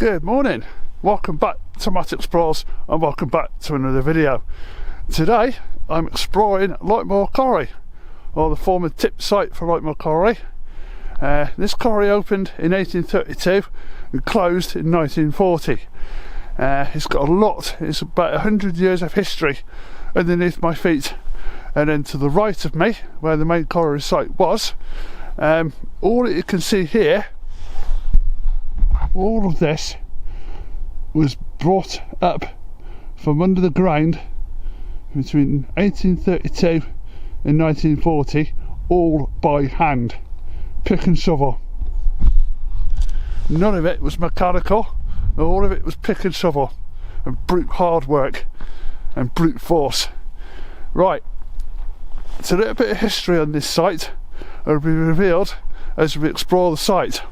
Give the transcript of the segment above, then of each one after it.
Good morning, welcome back to Matt Explores and welcome back to another video. Today I'm exploring LightMoor Colliery, or the former tip site for LightMoor Colliery. This colliery opened in 1832 and closed in 1940. It's got a lot, it's about 100 years of history underneath my feet, and then to the right of me where the main colliery site was, all that you can see here, all of this was brought up from under the ground between 1832 and 1940, all by hand, pick and shovel. None of it was mechanical, all of it was pick and shovel and brute hard work and brute force. Right, it's a little bit of history on this site will be revealed as we explore the site.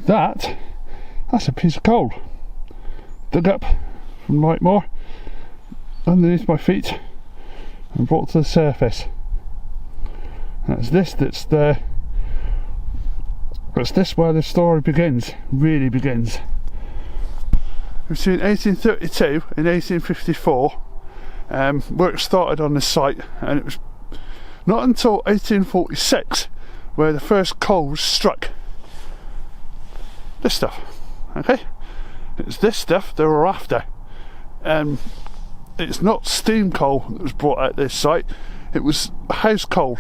That's a piece of coal dug up from LightMoor underneath my feet and brought to the surface. That's this where the story really begins. Between 1832 and 1854 work started on this site, and it was not until 1846 where the first coal was struck. This stuff, okay? It's this stuff they were after. It's not steam coal that was brought out this site, it was house coal,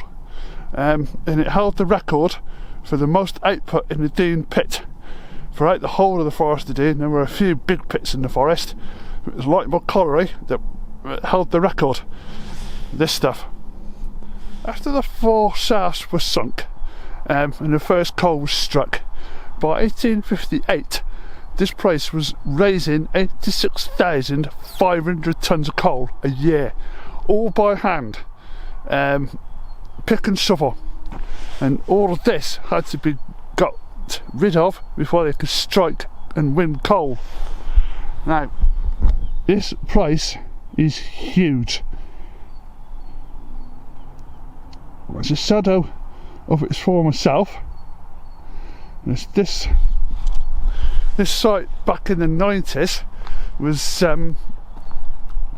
and it held the record for the most output in the Dean pit. Throughout the whole of the Forest of Dean, there were a few big pits in the forest. It was LightMoor Colliery that held the record. This stuff. After the 4 shafts were sunk and the first coal was struck, by 1858 this place was raising 86,500 tonnes of coal a year, all by hand, pick and shovel, and all of this had to be got rid of before they could strike and win coal. Now this place is huge. It's a shadow of its former self. This site back in the 90s was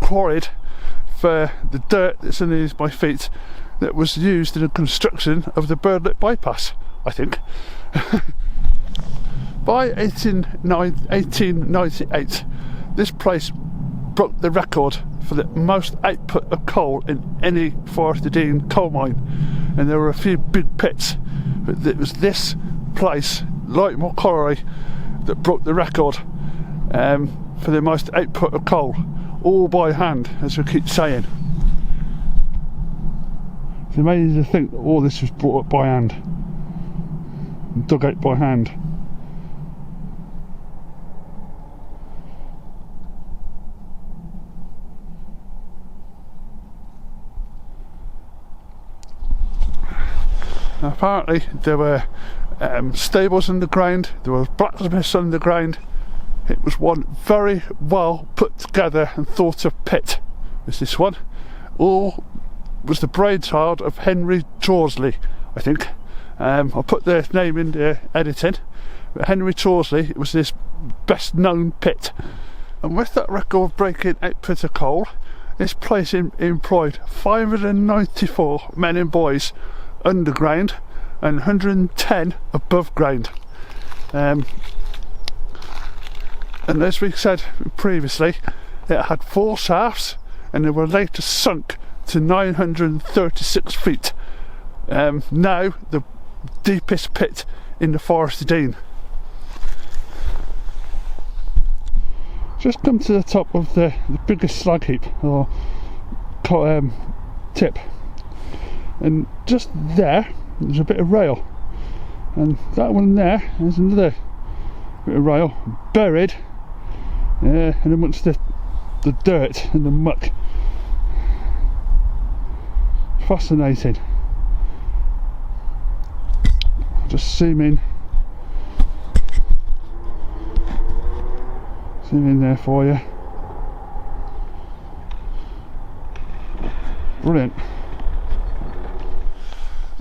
quarried for the dirt that's underneath my feet that was used in the construction of the Birdlip bypass, I think. By 1898 this place broke the record for the most output of coal in any Forest of Dean coal mine, and there were a few big pits, but it was this place, LightMoor Colliery, that broke the record for the most output of coal, all by hand, as we keep saying. It's amazing to think that all this was brought up by hand and dug out by hand. Now, apparently there were stables underground, there was blacksmiths underground. It was one very well put together and thought of pit, was this one. All was the brainchild of Henry Chorsley, I think. I'll put their name in the editing, but Henry Chorsley was this best known pit. And with that record breaking output of coal, this place employed 594 men and boys underground and 110 above ground, and as we said previously, it had 4 shafts and they were later sunk to 936 feet. Now the deepest pit in the Forest of Dean. Just come to the top of the biggest slag heap or tip, and just there's a bit of rail, and that one there is another bit of rail buried and amongst the dirt and the muck. Fascinating. Just zoom in there for you. Brilliant.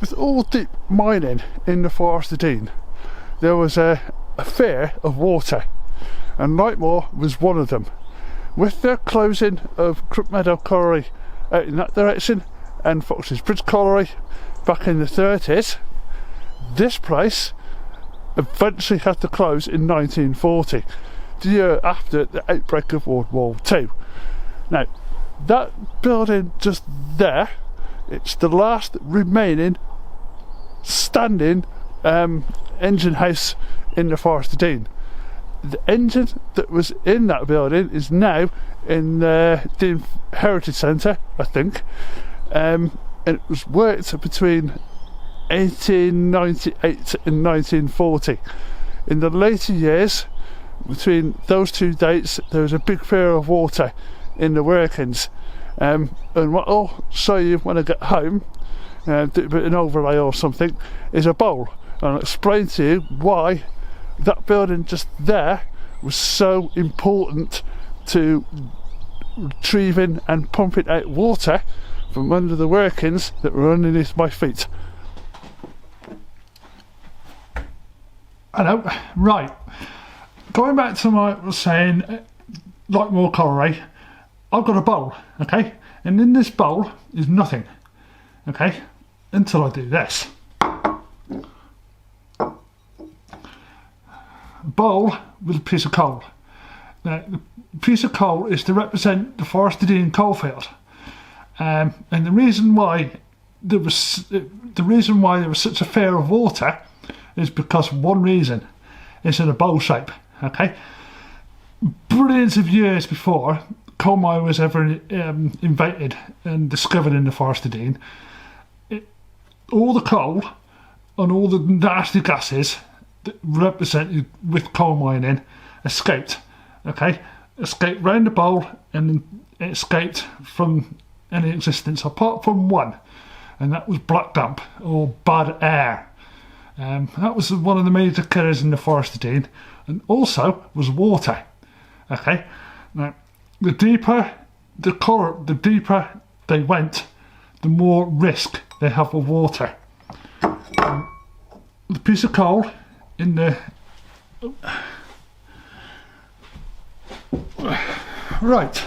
With all deep mining in the Forest of Dean, there was a fear of water, and LightMoor was one of them. With the closing of Crookmeadow Colliery out in that direction and Fox's Bridge Colliery back in the 30s, this place eventually had to close in 1940, the year after the outbreak of World War II. Now, that building just there, it's the last remaining standing engine house in the Forest of Dean. The engine that was in that building is now in the Dean Heritage Centre, I think, and it was worked between 1898 and 1940. In the later years, between those two dates, there was a big fear of water in the workings, and what I'll show you when I get home, do a bit of an overlay or something, is a bowl, and I'll explain to you why that building just there was so important to retrieving and pumping out water from under the workings that were underneath my feet. Hello, right, going back to what I was saying, LightMoor Colliery, I've got a bowl, okay, and in this bowl is nothing, okay, until I do this. Bowl with a piece of coal. Now, the piece of coal is to represent the Forest of Dean coalfield, and the reason why there was such a fear of water is because one reason: it's in a bowl shape. Okay, billions of years before coal mine was ever invented and discovered in the Forest of Dean, all the coal and all the nasty gases represented with coal mining escaped, okay, escaped round the bowl, and it escaped from any existence apart from one, and that was black damp or bad air. That was one of the major killers in the Forest of Dean, and also was water. Okay, now the deeper the deeper they went, the more risk they have of water. The piece of coal in the right,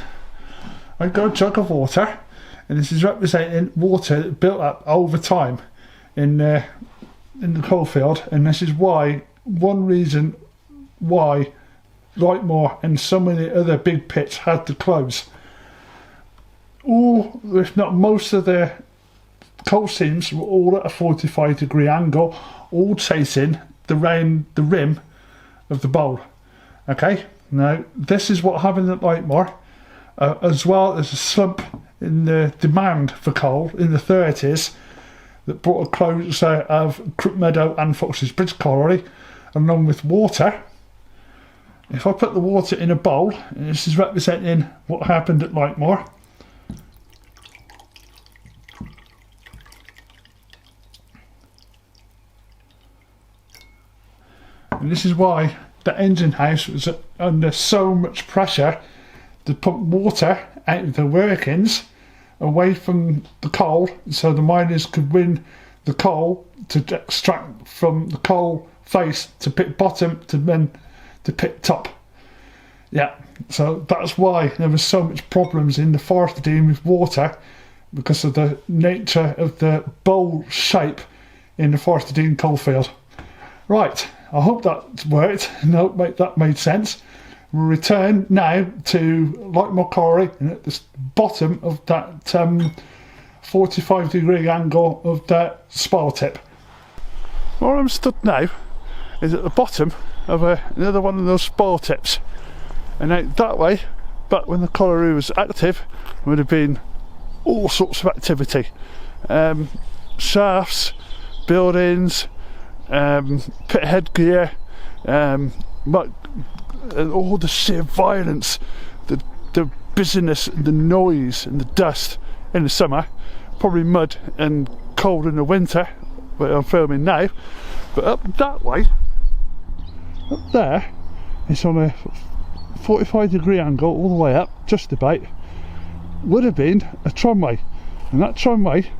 I've got a jug of water, and this is representing water that built up over time in the coalfield, and this is why, one reason why LightMoor and so many other big pits had to close. All, if not most of the coal seams were all at a 45-degree angle, all chasing the rim of the bowl. Okay, now this is what happened at LightMoor, as well as a slump in the demand for coal in the 30s that brought a closure of Crookmeadow and Fox's Bridge Colliery, along with water. If I put the water in a bowl, and this is representing what happened at LightMoor. And this is why the engine house was under so much pressure to pump water out of the workings away from the coal, so the miners could win the coal to extract from the coal face to pit bottom to then to pit top. Yeah, so that's why there was so much problems in the Forest of Dean with water, because of the nature of the bowl shape in the Forest of Dean coalfield. Right, I hope that worked and I hope that made sense. We'll return now to LightMoor Colliery, and at the bottom of that 45-degree angle of that spile tip. Where I'm stood now is at the bottom of another one of those spile tips, and out that way, back when the colliery was active, would have been all sorts of activity, shafts, buildings, pit headgear, and all the sheer violence, the busyness and the noise and the dust in the summer, probably mud and cold in the winter where I'm filming now. But up that way, up there, it's on a 45-degree angle all the way up, just about, would have been a tramway, and that tramway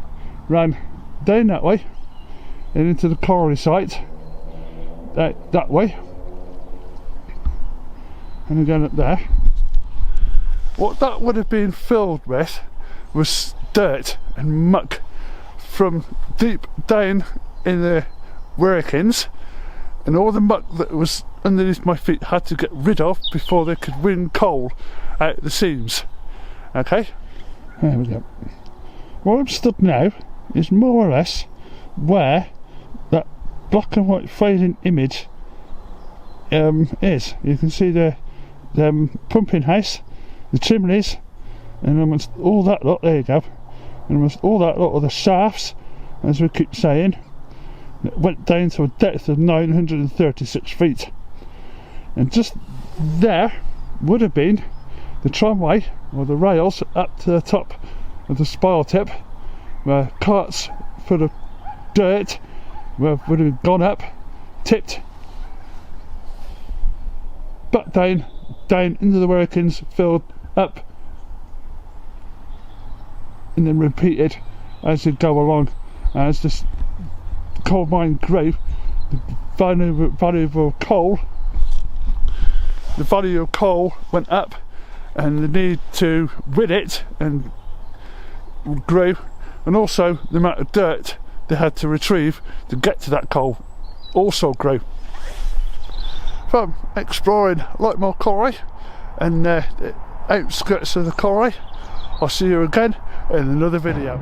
ran down that way and into the colliery site, that way, and again up there. What that would have been filled with was dirt and muck from deep down in the workings, and all the muck that was underneath my feet had to get rid of before they could win coal out the seams. Okay, there we go. Where I'm stood now is more or less where that black and white fading image is. You can see the pumping house, the chimneys, and almost all that lot, there you go, and almost all that lot of the shafts, as we keep saying, it went down to a depth of 936 feet. And just there would have been the tramway, or the rails, up to the top of the spile tip, where carts full of dirt would have gone up, tipped, back down into the workings, filled up, and then repeated as you go along. As this coal mine grew, the value of coal went up, and the need to win it and grew, and also the amount of dirt they had to retrieve to get to that coal also grew. From exploring LightMoor Colliery and the outskirts of the Colliery, I'll see you again in another video.